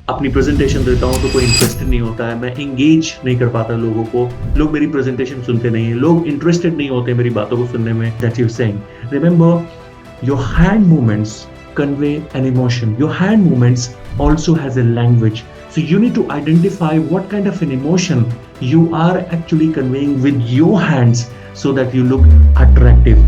अपनी प्रेजेंटेशन देता हूँ तो कोई इंटरेस्टेड नहीं होता है, मैं एंगेज नहीं कर पाता लोगों को, लोग मेरी प्रेजेंटेशन सुनते नहीं है, लोग इंटरेस्टेड नहीं होते मेरी बातों को सुनने में। That you saying, remember your hand movements convey an emotion. Your hand movements also has a language. So you need to identify what kind of an emotion you are actually conveying with your hands so that you look attractive.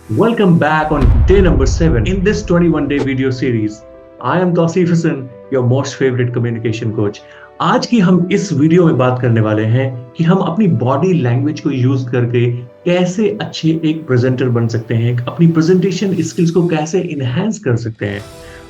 Welcome back on day number 7 in this 21-day video series. I am Tausif Hassan, your most favorite communication coach. आज की हम इस video में बात करने वाले हैं कि हम अपनी बॉडी लैंग्वेज को यूज करके कैसे अच्छे एक प्रेजेंटर बन सकते हैं, अपनी प्रेजेंटेशन स्किल्स को कैसे इनहेंस कर सकते हैं।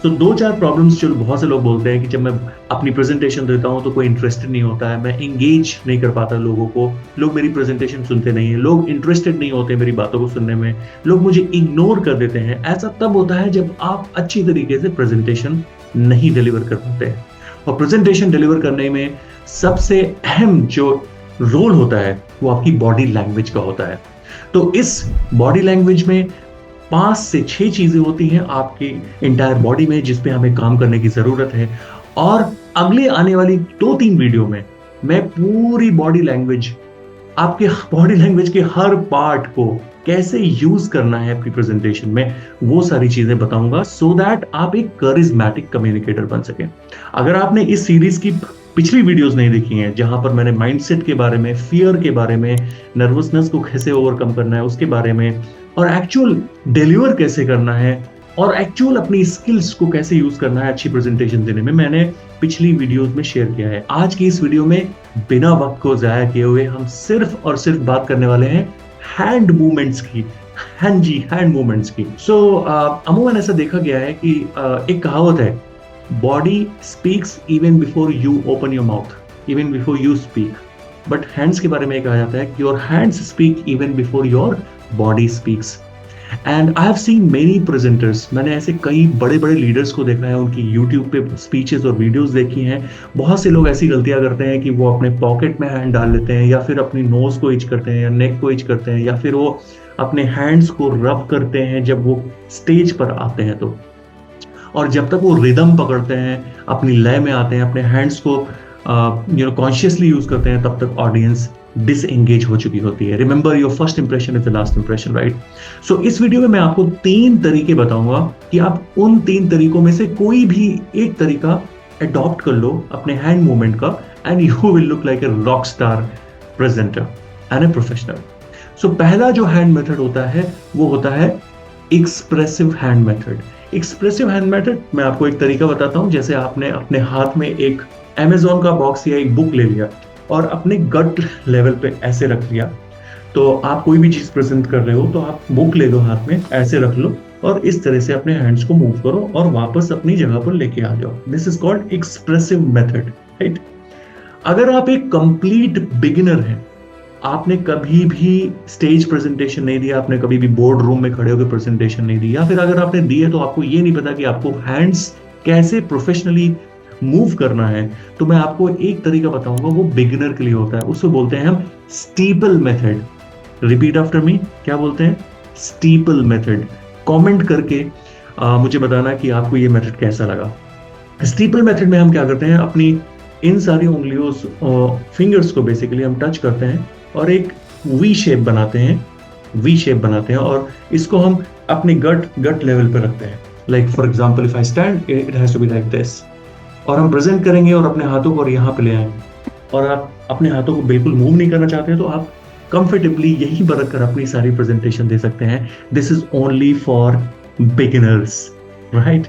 तो 2-4 प्रॉब्लम्स जो बहुत से लोग बोलते हैं कि जब मैं अपनी प्रेजेंटेशन देता हूं तो कोई इंटरेस्टेड नहीं होता है, मैं एंगेज नहीं कर पाता लोगों को, लोग मेरी प्रेजेंटेशन सुनते नहीं है, लोग इंटरेस्टेड नहीं होते मेरी बातों को सुनने में, लोग मुझे इग्नोर कर देते हैं। ऐसा तब होता है जब आप अच्छी तरीके से प्रेजेंटेशन नहीं डिलीवर कर पाते हैं। और प्रेजेंटेशन डिलीवर करने में सबसे अहम जो रोल होता है वो आपकी बॉडी लैंग्वेज का होता है। तो इस बॉडी लैंग्वेज में 5 से 6 चीजें होती हैं आपकी इंटायर बॉडी में जिस पे हमें काम करने की जरूरत है। और अगले आने वाली 2-3 वीडियो में मैं पूरी बॉडी लैंग्वेज, आपके बॉडी लैंग्वेज के हर पार्ट को कैसे यूज करना है अपनी प्रेजेंटेशन में, वो सारी चीजें बताऊंगा सो दैट आप एक करिज्मेटिक कम्युनिकेटर बन सकें। अगर आपने इस सीरीज की पिछली वीडियोस नहीं देखी हैं जहां पर मैंने माइंडसेट के बारे में, फियर के बारे में, नर्वसनेस को कैसे ओवरकम करना है उसके बारे में, और एक्चुअल डिलीवर कैसे करना है, और एक्चुअल अपनी स्किल्स को कैसे यूज करना है अच्छी प्रेजेंटेशन देने में, मैंने पिछली वीडियोस में शेयर किया है। आज की इस वीडियो में बिना वक्त को जाया किए हुए हम सिर्फ और सिर्फ बात करने वाले हैं हैंड मूवमेंट्स की। हाँ जी, हैंड मूवमेंट्स की। अमूमन ऐसा देखा गया है कि एक कहावत है, body speaks even before you open your mouth, even before you speak. But hands के बारे में कहा जाता है कि your hands speak even before your body speaks. And I have seen many presenters, मैंने ऐसे कई बड़े बड़े लीडर्स को देखा है, उनकी यूट्यूब पे स्पीचेस और वीडियोस देखी हैं। बहुत से लोग ऐसी गलतियां करते हैं कि वो अपने पॉकेट में हैंड डाल लेते हैं, या फिर अपनी नोज को इच करते हैं, या नेक को इच करते हैं, या फिर वो अपने हैंड्स को रब करते हैं जब वो स्टेज पर आते हैं तो। और जब तक वो रिदम पकड़ते हैं, अपनी लय में आते हैं, अपने हैंड्स को कॉन्शियसली यूज करते हैं, तब तक ऑडियंस डिसएंगेज हो चुकी होती है। Remember, your first impression is the last impression, right? So इस वीडियो में मैं आपको 3 तरीके बताऊंगा कि आप उन 3 तरीकों में से कोई भी एक तरीका अडॉप्ट कर लो अपने हैंड मूवमेंट का, and you will look like a rock star presenter and a professional. So पहला जो हैंड मेथड होता है वो होता है expressive hand method. Expressive hand method मैं आपको एक तरीका बताता हूं। जैसे आपने अपने हाथ में एक Amazon का बॉक्स या एक बुक ले लिया और अपने गट लेवल पे ऐसे रख लिया, तो आप कोई भी चीज प्रेजेंट कर रहे हो तो आप बुक ले लो हाथ में, ऐसे रख लो और इस तरह से अपने हैंड्स को मूव करो और वापस अपनी जगह पर लेके आ जाओ। This is called expressive method, right? अगर आप एक कंप्लीट बिगिनर हैं, आपने कभी भी स्टेज प्रेजेंटेशन नहीं दिया, आपने कभी भी बोर्ड रूम में खड़े होकर प्रेजेंटेशन नहीं दी, या फिर अगर आपने दी है तो आपको ये नहीं पता कि आपको हैंड्स कैसे प्रोफेशनली मूव करना है, तो मैं आपको एक तरीका बताऊंगा, वो बिगिनर के लिए होता है। उसको बोलते हैं हम steeple method. Repeat after me, क्या बोलते हैं? Steeple method. कमेंट करके मुझे बताना कि आपको ये मेथड कैसा लगा। स्टीपल मेथड में हम क्या करते हैं, अपनी इन सारी उंगलियों, फिंगर्स को बेसिकली हम टच करते हैं और एक वी शेप बनाते हैं, और इसको हम अपने गट लेवल पे रखते हैं। Like for example, if I stand, it has to be like this. और हम प्रेजेंट करेंगे और अपने हाथों को यहाँ पे ले आएंगे, और आप अपने हाथों को बिल्कुल मूव नहीं करना चाहते तो आप कंफर्टेबली यही बरक कर अपनी सारी प्रेजेंटेशन दे सकते हैं। This is only for beginners, right?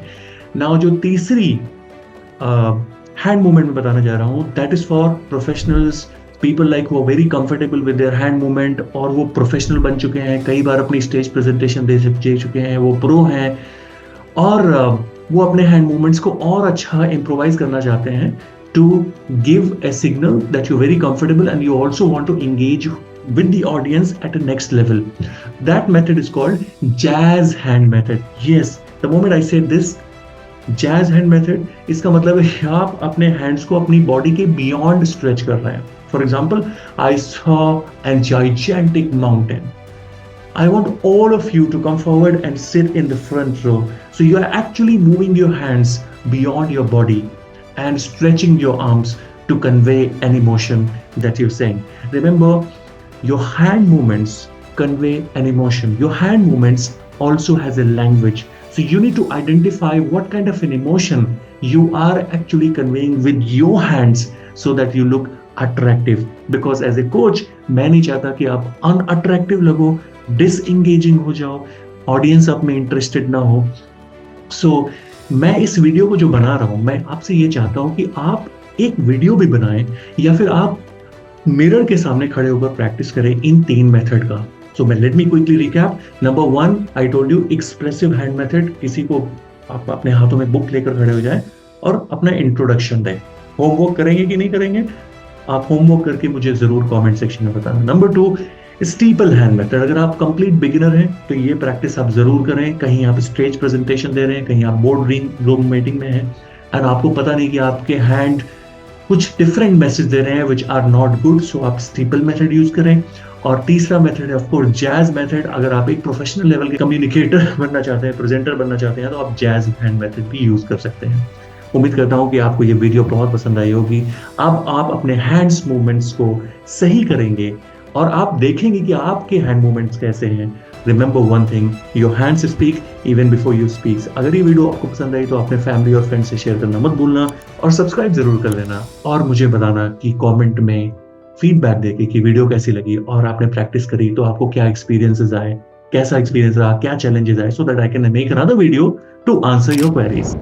Now जो तीसरी हैंड मूवमेंट में बताना जा रहा हूँ, that is for professionals, people like who are very comfortable with their hand movement, और वो प्रोफेशनल बन चुके हैं, कई बार अपनी स्टेज प्रेजेंटेशन दे चुके हैं, वो प्रो हैं, और वो अपने हैंड मूवमेंट्स को और अच्छा इम्प्रोवाइज करना चाहते हैं to give a signal that you very comfortable and you also want to engage with the audience at a next level. That method is called jazz hand method. Yes, the moment I said this, jazz hand method, इसका मतलब है आप अपने hands को अपनी body के beyond stretch कर रहे हैं। For example, I saw a gigantic mountain. I want all of you to come forward and sit in the front row. So you are actually moving your hands beyond your body and stretching your arms to convey an emotion that you're saying. Remember, your hand movements convey an emotion. Your hand movements also has a language. So you need to identify what kind of an emotion you are actually conveying with your hands so that you look attractive. Because as a coach, मैं नहीं चाहता कि आप unattractive लगो, डिसएंगेजिंग हो जाओ, audience आप में इंटरेस्टेड ना हो. सो मैं इस वीडियो को जो बना रहा हूं, मैं आपसे ये चाहता हूं कि आप एक वीडियो भी बनाएं या फिर आप मिरर के सामने खड़े होकर प्रैक्टिस करें इन 3 मेथड का. So let me quickly recap. Number 1, I told you expressive hand method. किसी को आप अपने हाथों में बुक लेकर खड़े हो जाए और अपना इंट्रोडक्शन दें. होमवर्क करेंगे कि नहीं करेंगे? आप होमवर्क करके मुझे जरूर कमेंट सेक्शन में बताना. Number 2, steeple hand method. अगर आप कंप्लीट बिगिनर हैं तो ये प्रैक्टिस आप जरूर करें. कहीं आप स्टेज प्रेजेंटेशन दे रहे हैं, कहीं आप बोर्ड रूम मीटिंग में हैं एंड आपको पता नहीं कि आपके हैंड कुछ डिफरेंट मैसेज दे रहे हैं विच आर नॉट गुड, सो आप स्टीपल मेथड यूज करें. और तीसरा मेथड है ऑफ कोर्स जैज मेथड. अगर आप एक प्रोफेशनल लेवल के कम्युनिकेटर बनना चाहते हैं, प्रेजेंटर बनना चाहते हैं, तो आप जैज हैंड मेथड भी यूज कर सकते हैं. उम्मीद करता हूं कि आपको ये वीडियो बहुत पसंद आई होगी. अब आप अपने हैंड्स मूवमेंट्स को सही करेंगे और आप देखेंगे कि आपके हैंड मूवमेंट्स कैसे हैं. Remember one thing, your hands speak even before you speak. अगर ये वीडियो आपको पसंद आई तो अपने फैमिली और फ्रेंड्स से शेयर करना मत भूलना और सब्सक्राइब जरूर कर लेना. और मुझे बताना कि कमेंट में फीडबैक देके कि वीडियो कैसी लगी और आपने प्रैक्टिस करी तो आपको क्या एक्सपीरियंसेस आए, कैसा एक्सपीरियंस रहा, क्या चैलेंजेस आए, so that I can make another video to answer your queries.